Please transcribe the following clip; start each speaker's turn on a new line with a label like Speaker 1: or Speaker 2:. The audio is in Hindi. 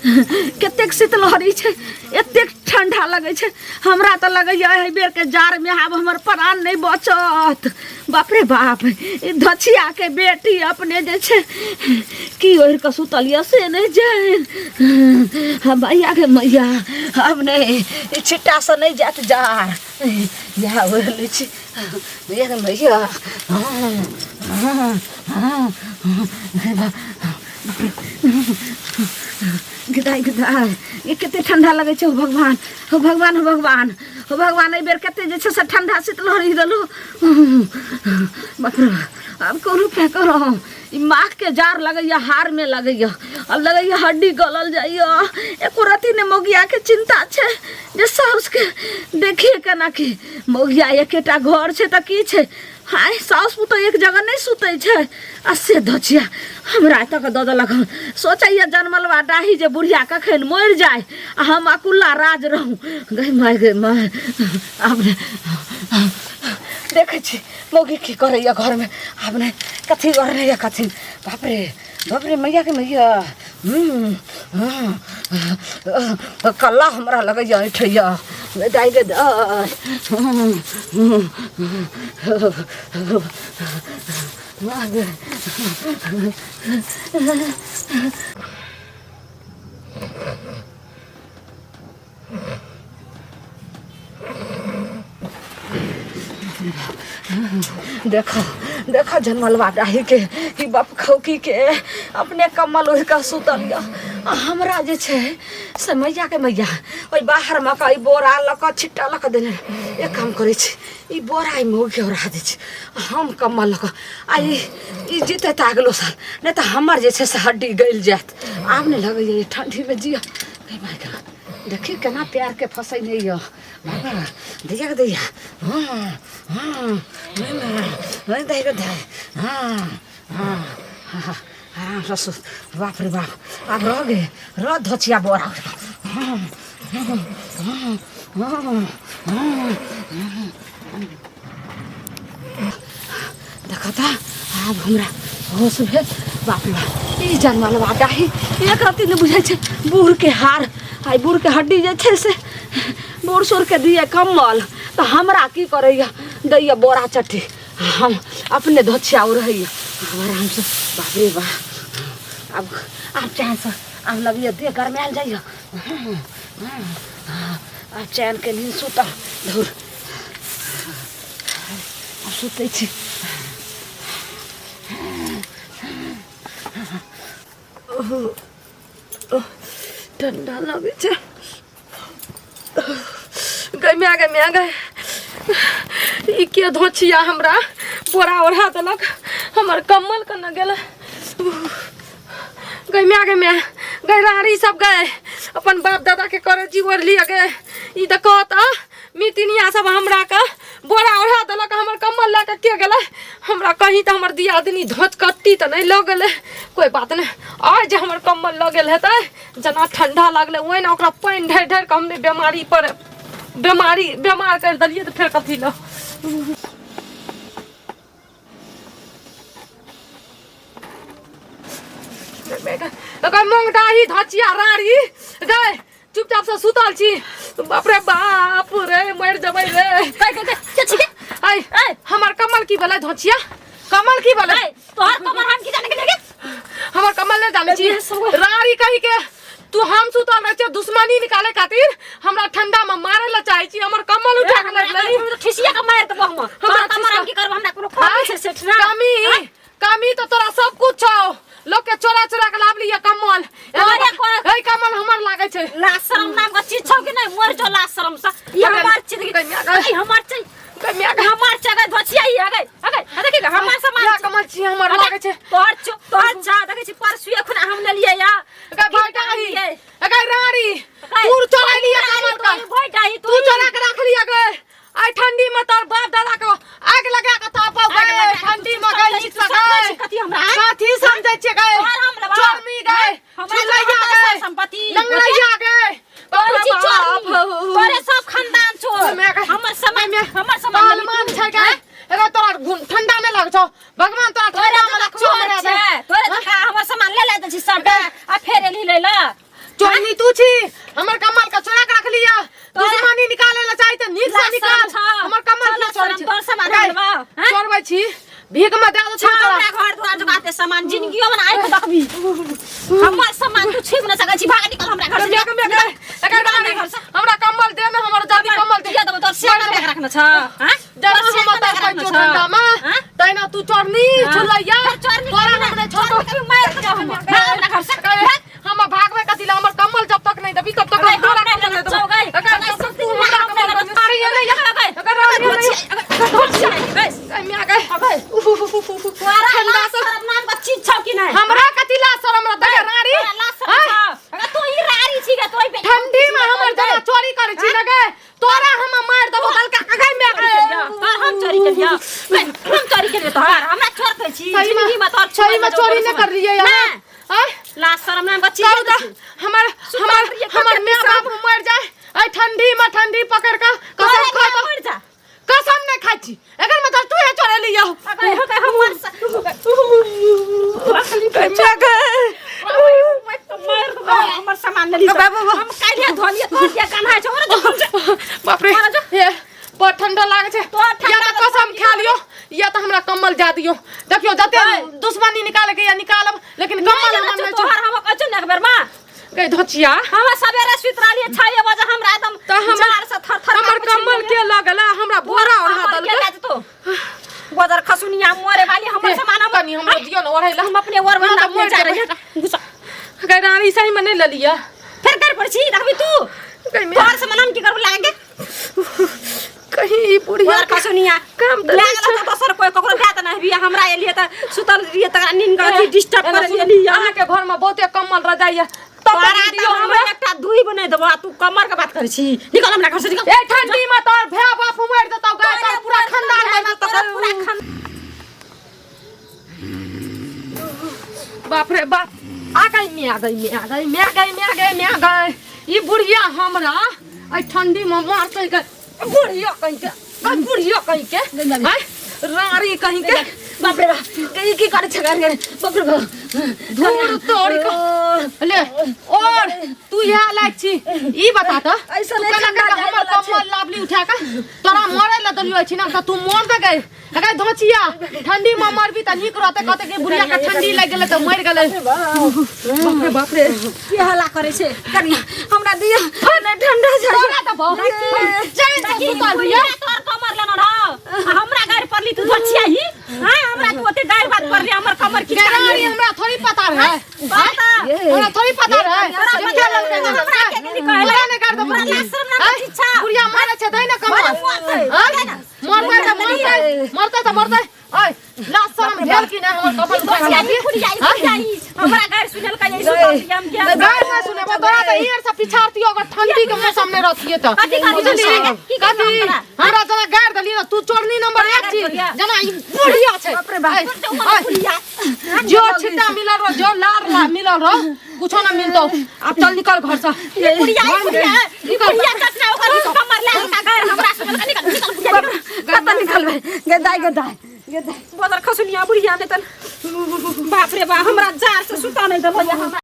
Speaker 1: कतेक शीतलहरी छै, एतेक ठंडा लगे छै। हमरा तो लगे है बेर के जार में आब हमर प्राण नहीं बचत। बाप रे बाप, धछिया के बेटी अपने जे छै की ओढ़ के सुतलिया से नहीं जान। मैया के मैया अपने छिट्टा से नहीं जात जार या ओढ़ ले छी। मैया के मैया गिदाई गिदाई ये कितने ठंडा लगे छै। भगवान हो भगवान हो भगवान हो भगवान, ए बेर कते जे छै से ठंडा शीतलहरी देलु। बाप रे, अब कोनो उपाय करो। ई माख के जार लगैया, हार में लगैया, अब लगैया हड्डी गलल जाइया। एको रति ने मोगिया के चिंता छै जे साउस के देखिए केना की मोगिया एकेटा घर छै त की छै। हाय साउस पुतो एक जगह नहीं सुते छै। आ से धछिया हमरा तक द देलक। सोचैया जनमलवा डाही जे बुढ़िया कखन मर जाए आ हम अकुल्ला राज रहूं। गई माय अब देखे छी मोगी की करैया घर में। आपने कथी कर रही है कथी। बाप रे मैया के मैया कल्ला हमरा लगैया ऐठैया दाई गे देखो देखो जनमलवा डाही के कि बाप खौकी के अपने कमल ओढ़ के सुतलिया। हमरा जे छै से मैया के मैया ओइ बाहर में कई बोरा लक छिट्टा लक देने। एक काम करे छी ई बोरा में ओके ओढ़ा दे छी हम कमल लक। आई ई जीते तागलो साल नहीं तो हमर जे छै से हड्डी गल जात। आब ने लगे ये ठंडी में जिया। देखी केना प्यार के फसै नहीं यो दैया के दैया। दैया दे आराम से सुत। बाप रे बाप, अब रह गए रह धछिया बोरा। देखा था अब हमरा होश भेल। बाप रे बाप, ई जनमलवा डाही एक रति ने बुझाई छै बूढ़ के हार। आई बूढ़ के हड्डी जे छै से बूढ़ सूढ़ के दिए कम्बल तो हमरा की करैया दैया बोरा चट्टी। हम अपने धछिया रहिए आराम से। बाप रे बाप, अब चैन से अब लगिए दे गरमायल जाइए। अब चैन के नींद सुता धुर अब सुते छी। ठंडा लगे छै। गए ई के धोछिया हमरा बोरा ओढ़ा देलक। हमर कम्बल कना गेल। गए रारी सब गए अपन बाप दादा के करे जी ओढ़ लिया गए। ई त कहता मितिनिया सब हमरा का बोरा ओढ़ा देलक। हमर कम्बल लेके के गेले। हमरा कहीं तो हमर दियादनी धोच कट्टी तो नहीं लग गए। कोई बात नहीं, आज जे हमर कम्बल लग गेल हेतै जना ठंडा लगले ओइ ना ओकरा पानी ढेर ढेर के हमने बीमार कर दिलिए तो फिर कथी लो। मूंग डाही धचिया रारी गए चुपचाप से सुतल छी। बाप रे बाप रे मर जबै रे। आई हमर कमल की भले धचिया कमल की भले
Speaker 2: तोहर कमल हम की जाने के लगे।
Speaker 1: हमर कमल ने जाने छी रारी कहि के तू हम सुतल रह छ दुश्मनी निकाले खातिर हमरा ठंडा में मारे ला चाहे छी। हमर कमल उठा के लगलै
Speaker 2: तो ठिसिया के मार त बहुमा हमरा कमल हम की करब। हमरा कोनो खामी से सेठ ना
Speaker 1: कामी तो तोरा सब कुछ छौ। लोग के चोरा चोरा के लाभ लिया कमल। ए कमल हमर लागे छै।
Speaker 2: लाज शरम नाम का चीज छौ कि नहीं मर जो लाज शरम सा। ये हमार चीज की हमार चीज हमार जगह धोछिया ही आ गए देखि हमार सामान
Speaker 1: कमल छी हमर लागे छै।
Speaker 2: तोहर चा देखै छी परसुए खुना हम ले लिए या
Speaker 1: भाईटाही रारी तू चोरा लिया कमल का
Speaker 2: भाईटाही
Speaker 1: तू चोरा के रख लिया गए। आई ठंडी में तोर बाप दादा को आग लगा के तापा गए। ठंडी में गई सके
Speaker 2: कथी हमरा
Speaker 1: कथी समझै छै गए चोरमी गए चुलैया गए
Speaker 2: संपत्ति
Speaker 1: लंगड़ैया गए।
Speaker 2: तोरे सब खानदान छो। हमर समय में हमर समय
Speaker 1: मान छै गए। एगो तोरा ठंडा में लग छौ भगवान तोरा ठंडा में रखो।
Speaker 2: तोरे हमर सामान ले ले दै छी सब आ फेर एली ले ला
Speaker 1: चोर
Speaker 3: चोरनी तू छी हमर कमल का चोरा के रख लिया दुश्मनी निकाले ला चाहि त नीक से निकाल हमर कमल के चोरी
Speaker 2: तोर सामान हलवा
Speaker 3: चोरबै छी भीख में दे दो
Speaker 2: छोरा घर दुआर जगाते सामान जिंदगियो में आइ के देखबी हमर सामान तू छीन न सकै छी भाग निकल हमरा घर से
Speaker 3: हमरा कमल दे ना हमर दादी कमल दे
Speaker 2: देबो तोर से बैग रखना छ हैं
Speaker 3: दे हम त कोइ ठंडा में तैना तू चोरनी छुलैया तोरा हमरे छोटो
Speaker 2: मार के हम हमरा घर से
Speaker 3: हम भागवे कथि ला हमर कमल जब तक नहीं दबी तब तक तोरा कमल दे दो अगर तू हमरा कमल मारी ये नहीं अगर मैं आ गए
Speaker 2: ठंडा से नाम का चीज छ कि नहीं
Speaker 3: हमरा कथि ला शरम र दगे रारी
Speaker 2: अगर तू ई रारी छी के तोई पे
Speaker 3: ठंडी में हमर जना चोरी करे छी लगे तोरा हम मार देबो हल्का अगै में
Speaker 2: हम चोरी के लिया हम चोरी के तोहार हमरा चोर कहै छी जिंदगी में तोर
Speaker 3: सही में चोरी न कर रही है यार
Speaker 2: ला शरम नाम का चीज
Speaker 3: हमर मां बाप मर जाए आई ठंडी में ठंडी पकड़ का कसम खा तो
Speaker 2: मर जा
Speaker 3: कसम नहीं खाई छी अगर मैं तू है चोरे लिया
Speaker 2: अगर हमर हमर सामान ले ली हम कालिया धोलिया तोर दिया कान्हा छ
Speaker 3: बाप रे ये बहुत ठंडा लागे छे या तो कसम खा लियो या तो हमरा कमल जा दियो देखियो जते दुश्मनी निकाले के या निकालब लेकिन कमल हम नहीं
Speaker 2: तोहर हम कचन एक बेर मां
Speaker 3: गई धोचिया
Speaker 2: हम सवेरे सुत रहलिए 6 बजे हमरा एकदम जार से थर
Speaker 3: हमर कमल के लगला हमरा बोरा ओढ़ा दल
Speaker 2: के तो गोदर खसुनिया मोरे वाली हमर सामान
Speaker 3: कनी हमरा दियो न ओढ़ैला
Speaker 2: हम अपने ओर में मोर जा रही घुसा
Speaker 3: गई रानी सही में नहीं ले लिया
Speaker 2: फिर कर पड़ छी देखबी तू तोहर सामान हम की करब लागे
Speaker 3: कहीं बुढ़िया
Speaker 2: और खसुनिया
Speaker 3: काम त
Speaker 2: लागला त दोसर कोई ककरो बात नहीं बिया हमरा एलिए त सुतल रिए त नींद गथि डिस्टर्ब कर एलिए
Speaker 3: अहाँ के घर में बहुते कमल रजाइया
Speaker 2: तोरा दियो हमरा एकटा धुई बना देबो तू कमर के बात कर छी निकल हमरा घर से निकल
Speaker 3: ए ठंडी में तोर भे बाप मार देतौ गाय का पूरा खानदान में
Speaker 2: पूरा
Speaker 3: बाप रे बाप आ गई ई बुढ़िया हमरा आई ठंडी में मारते के बुढ़िया कहीं के रारी कहीं के
Speaker 2: बाप रे बाप की करे छ घर बाप रे बाप
Speaker 3: धूर तोड़ के ले और तू यहाँ लायक छी ई बता त
Speaker 2: ऐसा
Speaker 3: नहीं हमर कमल लाभली उठा के तोरा मरे ल दलियो छी ना तू मोर दे गए अगर धोचिया ठंडी में मरबी त नीक रहते कहते के बुढ़िया के ठंडी लग गेले त मर गेले बाप रे
Speaker 2: की हल्ला करे छे कनिया हमरा दिया नहीं ठंडा जा
Speaker 3: तोरा त बहुत जान से सुतल भैया
Speaker 2: तोर कमर लेना ना हमरा घर पर ली तू धोचिया ही हां हमरा तू ओते डाल बात कर रे हमर कमर की
Speaker 3: रानी हमरा थोड़ी पता है हमरा थोड़ी पता है हमरा ने कर दो बुढ़िया मारे छ दै ना कमल मरता ओए लास्ट शर्म भेल कि ना हमर कमल
Speaker 2: हमरा घर सुनल का यही हम क्या
Speaker 3: गाय ना सुने तोरा त ईयर से पिछाड़ती अगर ठंडी के मौसम में रहतिए त कथि हमरा जना गाड़ दली ना तू चोरनी नंबर 1 छी जना ई बुढ़िया छै
Speaker 2: बाप रे बाप
Speaker 3: जो छिटा मिलल रो जो लार मिलल रो कुछो ना मिलतो अब चल निकल घर से
Speaker 2: बुढ़िया कतना ओकर कमर ले का घर हमरा सुनल का निकल
Speaker 1: निकल गदाई
Speaker 2: बदर खसुनिया बुढ़िया ने तन बाप रे बा हमरा जार से सुता नहीं दलो